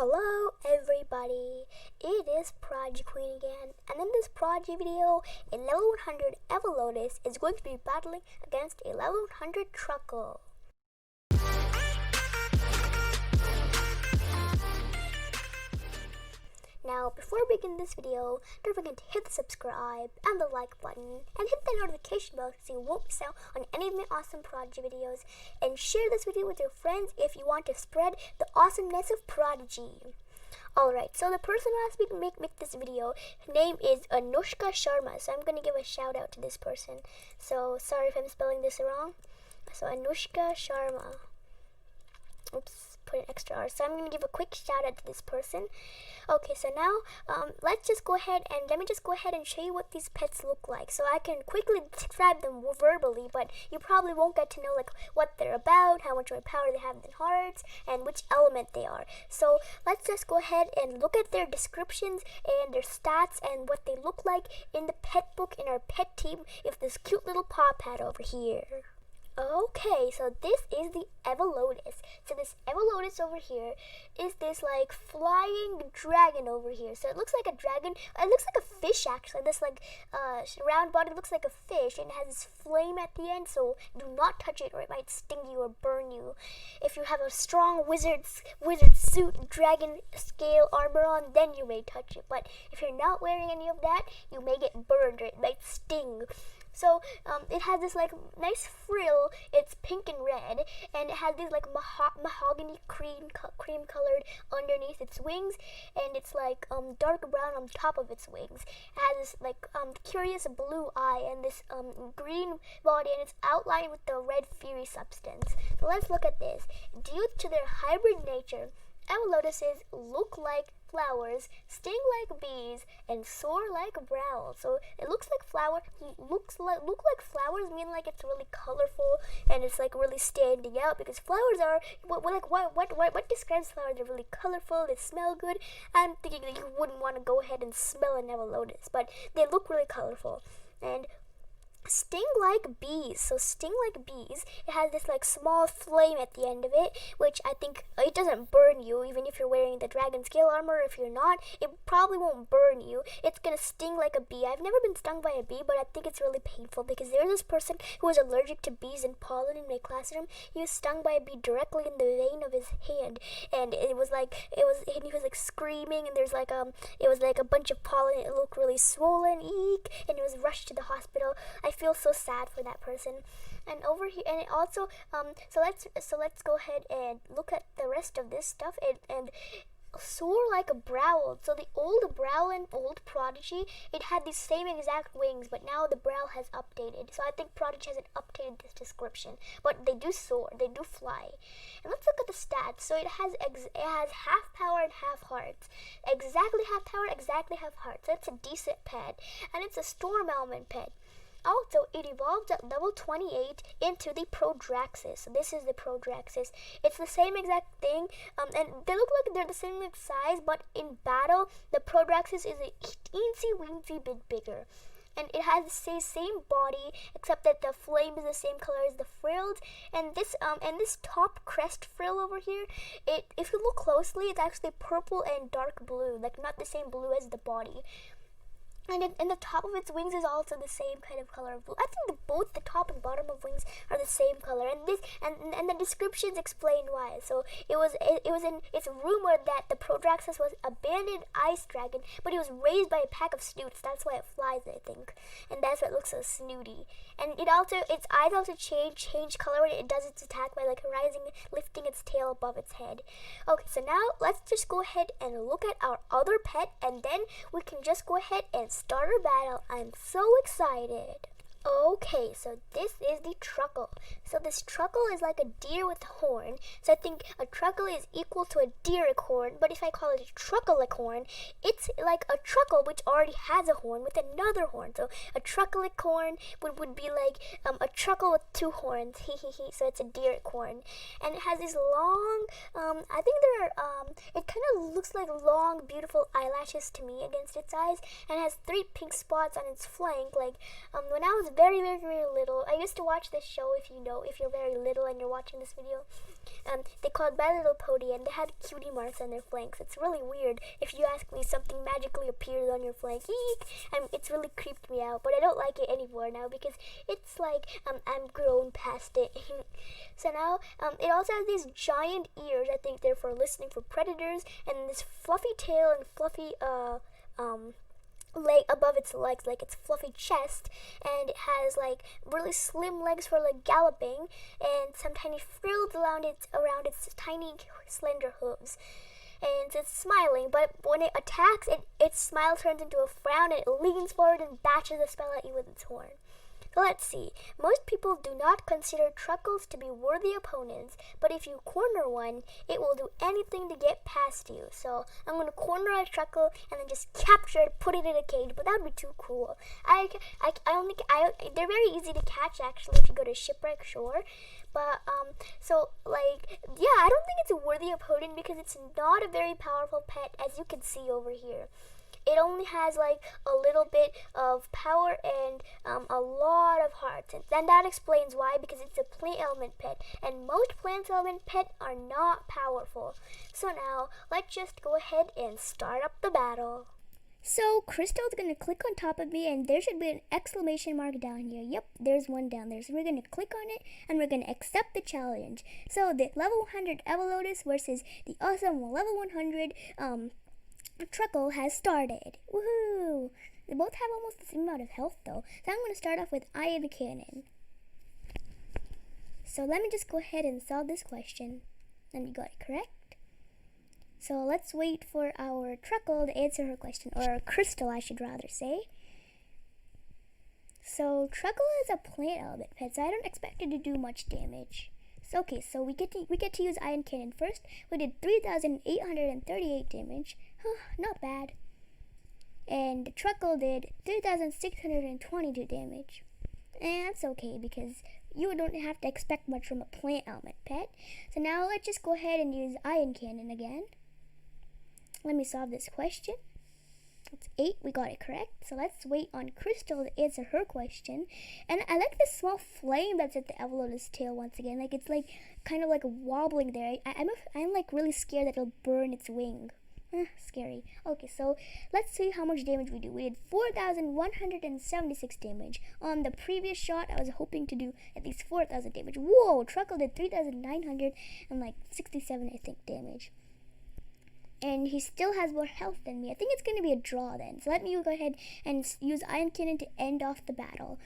Hello everybody, it is Prodigy Queen again, and in this Prodigy video, a level 100 Evolotus is going to be battling against a level 100 Truckle. Now, before we begin this video, don't forget to hit the subscribe and the like button, and hit the notification bell so you won't miss out on any of my awesome Prodigy videos, and share this video with your friends if you want to spread the awesomeness of Prodigy. Alright, so the person who asked me to make this video, her name is Anushka Sharma, so I'm going to give a shout out to this person. So, sorry if I'm spelling this wrong. So, Anushka Sharma. Oops, put an extra R. So I'm going to give a quick shout out to this person. Okay, so now let me just go ahead and show you what these pets look like. So I can quickly describe them verbally, but you probably won't get to know like what they're about, how much more power they have than hearts, and which element they are. So let's just go ahead and look at their descriptions and their stats and what they look like in the pet book in our pet team with this cute little paw pad over here. Okay, so this is the Evolotus. So this Evolotus over here is this like flying dragon over here. So it looks like a dragon. It looks like a fish actually. This like round body looks like a fish and it has this flame at the end. So do not touch it or it might sting you or burn you. If you have a strong wizard suit, dragon scale armor on, then you may touch it. But if you're not wearing any of that, you may get burned or it might sting. So it has this like nice frill. It's pink and red, and it has these like mahogany cream colored underneath its wings, and it's like dark brown on top of its wings. It has this like curious blue eye and this green body, and it's outlined with the red fiery substance. So let's look at this. Due to their hybrid nature, Evolotuses look like flowers, sting like bees, and soar like brawls. So it looks like look like flowers mean like it's really colorful and it's like really standing out, because flowers are what describes flowers? They're really colorful, they smell good. I'm thinking that you wouldn't want to go ahead and smell an Evolotus, but they look really colorful and sting like bees. So sting like bees, it has this like small flame at the end of it, which I think it doesn't burn you even if you're wearing the dragon scale armor. If you're not, it probably won't burn you. It's gonna sting like a bee. I've never been stung by a bee, but I think it's really painful, because there's this person who was allergic to bees and pollen in my classroom. He was stung by a bee directly in the vein of his hand, and he was like screaming, and there's like it was like a bunch of pollen. It looked really swollen, eek, and he was rushed to the hospital. I feel so sad for that person. And over here, and it also so let's go ahead and look at the rest of this stuff. And soar like a browl. So the old browl and old Prodigy, it had the same exact wings, but now the browl has updated. So I think Prodigy hasn't updated this description, but they do soar, they do fly. And let's look at the stats. So it has half power and half hearts. Exactly half power, exactly half hearts. So it's a decent pet, and it's a storm element pet. Also, it evolved at level 28 into the Prodraxis. So this is the Prodraxis. It's the same exact thing, and they look like they're the same size, but in battle, the Prodraxis is a teensy-weensy bit bigger. And it has the same body, except that the flame is the same color as the frills. And this top crest frill over here, if you look closely, it's actually purple and dark blue, like not the same blue as the body. And the top of its wings is also the same kind of color of blue. I think both the top and bottom of wings are the same color, and the descriptions explain why. So it's rumored that the Prodraxis was abandoned ice dragon, but it was raised by a pack of snoots. That's why it flies, I think, and that's why it looks so snooty. And its eyes also change color when it does its attack by like lifting its tail above its head. Okay, so now let's just go ahead and look at our other pet, and then we can just go ahead and start our battle. I'm so excited. Okay, so this is the Truckle. So this Truckle is like a deer with a horn. So I think a Truckle is equal to a deer-like horn, but if I call it a Truckle-like horn, it's like a Truckle which already has a horn with another horn. So a Truckle-like horn would be like a Truckle with two horns. So it's a deer-like horn. And it has these long, I think it kind of looks like long, beautiful eyelashes to me against its eyes. And it has 3 pink spots on its flank. Like, when I was very, very, very little, I used to watch this show, if you're very little and you're watching this video, they called My Little Pony, and they had cutie marks on their flanks. It's really weird. If you ask me, something magically appears on your flank. Eek! It's really creeped me out, but I don't like it anymore now because it's like I'm grown past it. So now it also has these giant ears. I think they're for listening for predators, and this fluffy tail and fluffy leg above its legs, like its fluffy chest, and it has like really slim legs for like galloping, and some tiny frills around its tiny slender hooves. And it's smiling, but when it attacks, its smile turns into a frown, and it leans forward and bashes a spell at you with its horn. So let's see. Most people do not consider Truckles to be worthy opponents, but if you corner one, it will do anything to get past you. So I'm going to corner a Truckle and then just capture it, put it in a cage, but that would be too cool. They're very easy to catch actually if you go to Shipwreck Shore. But, so, like, yeah, I don't think it's a worthy opponent because it's not a very powerful pet, as you can see over here. It only has like a little bit of power and a lot of hearts, and then that explains why, because it's a plant element pet, and most plant element pets are not powerful. So now let's just go ahead and start up the battle. So Crystal's gonna click on top of me, and there should be an exclamation mark down here. Yep, there's one down there. So we're gonna click on it, and we're gonna accept the challenge. So the level 100 Evolotus versus the awesome level 100 Truckle has started. Woohoo! They both have almost the same amount of health though. So I'm going to start off with Iron Cannon. So let me just go ahead and solve this question. And we got it correct. So let's wait for our Truckle to answer her question. Or our Crystal, I should rather say. So Truckle is a plant element pet, so I don't expect it to do much damage. Okay, so we get to use Iron Cannon first. We did 3,838 damage. Not bad. And the Truckle did 3,622 damage. And that's okay because you don't have to expect much from a plant element pet. So now let's just go ahead and use Iron Cannon again. Let me solve this question. That's 8. We got it correct. So let's wait on Crystal to answer her question. And I like this small flame that's at the Evolotus tail once again. Like it's like kind of like wobbling there. I'm like really scared that it'll burn its wing. Scary. Okay, so let's see how much damage we do. We did 4,176 damage. On the previous shot, I was hoping to do at least 4,000 damage. Whoa! Truckle did 3,967, I think, damage. And he still has more health than me. I think it's going to be a draw then. So let me go ahead and use Iron Cannon to end off the battle.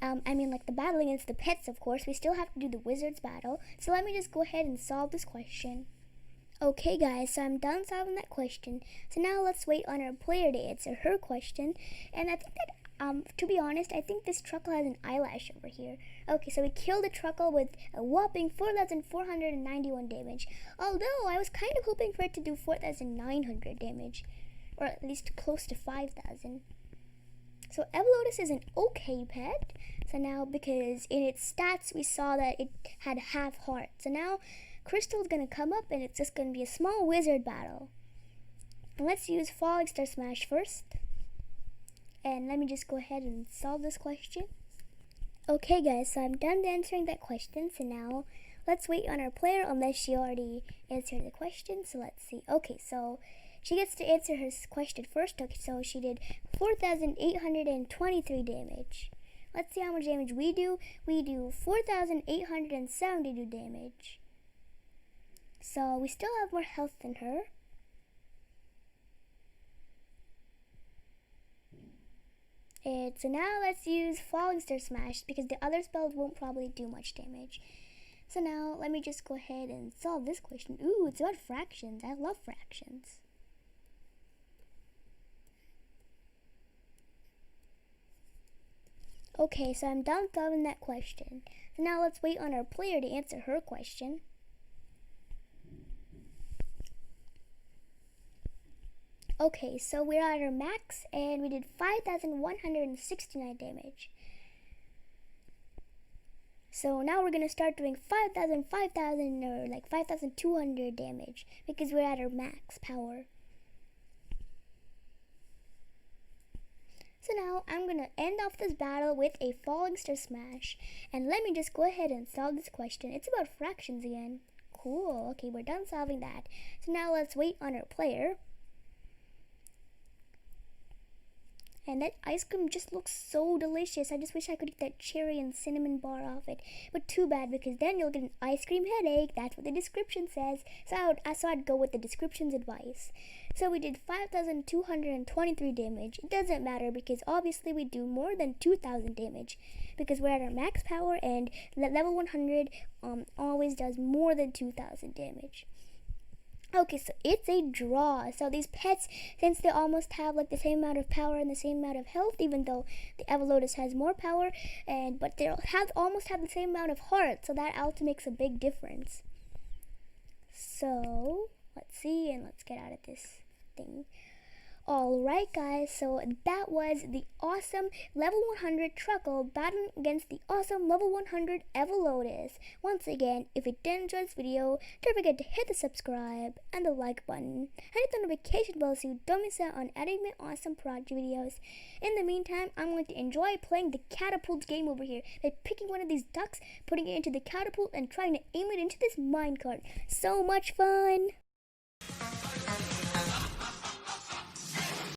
Like the battle against the pets, of course. We still have to do the wizard's battle. So let me just go ahead and solve this question. Okay guys, so I'm done solving that question. So now let's wait on our player to answer her question. And I think that, to be honest, I think this Truckle has an eyelash over here. Okay, so we killed the Truckle with a whopping 4,491 damage. Although I was kind of hoping for it to do 4,900 damage. Or at least close to 5,000. So Evolotus is an okay pet. So now, because in its stats we saw that it had half heart. So now Crystal's gonna come up, and it's just gonna be a small wizard battle. And let's use Falling Star Smash first. And let me just go ahead and solve this question. Okay guys, so I'm done answering that question. So now let's wait on our player unless she already answered the question. So let's see. Okay, so she gets to answer her question first. Okay, so she did 4,823 damage. Let's see how much damage we do. We do 4,872 damage. So we still have more health than her. And so now let's use Falling Star Smash because the other spells won't probably do much damage. So now let me just go ahead and solve this question. Ooh, it's about fractions. I love fractions. Okay, so I'm done solving that question. So now let's wait on our player to answer her question. Okay, so we're at our max, and we did 5,169 damage. So now we're going to start doing 5,000, or like 5,200 damage, because we're at our max power. So now I'm going to end off this battle with a Falling Star Smash. And let me just go ahead and solve this question. It's about fractions again. cool. Okay, we're done solving that. So now let's wait on our player. And that ice cream just looks so delicious. I just wish I could eat that cherry and cinnamon bar off it. But too bad, because then you'll get an ice cream headache. That's what the description says. So I'd go with the description's advice. So we did 5,223 damage. It doesn't matter because obviously we do more than 2,000 damage. Because we're at our max power and level 100 always does more than 2,000 damage. Okay, so it's a draw. So these pets, since they almost have like the same amount of power and the same amount of health, even though the Evolotus has more power, but they almost have the same amount of heart, so that also makes a big difference. So let's see, and let's get out of this thing. Alright guys, so that was the awesome level 100 Truckle battling against the awesome level 100 Evolotus. Once again, if you did enjoy this video, don't forget to hit the subscribe and the like button. And hit the notification bell so you don't miss out on any of my awesome Prodigy videos. In the meantime, I'm going to enjoy playing the catapult game over here. Like picking one of these ducks, putting it into the catapult, and trying to aim it into this minecart. So much fun!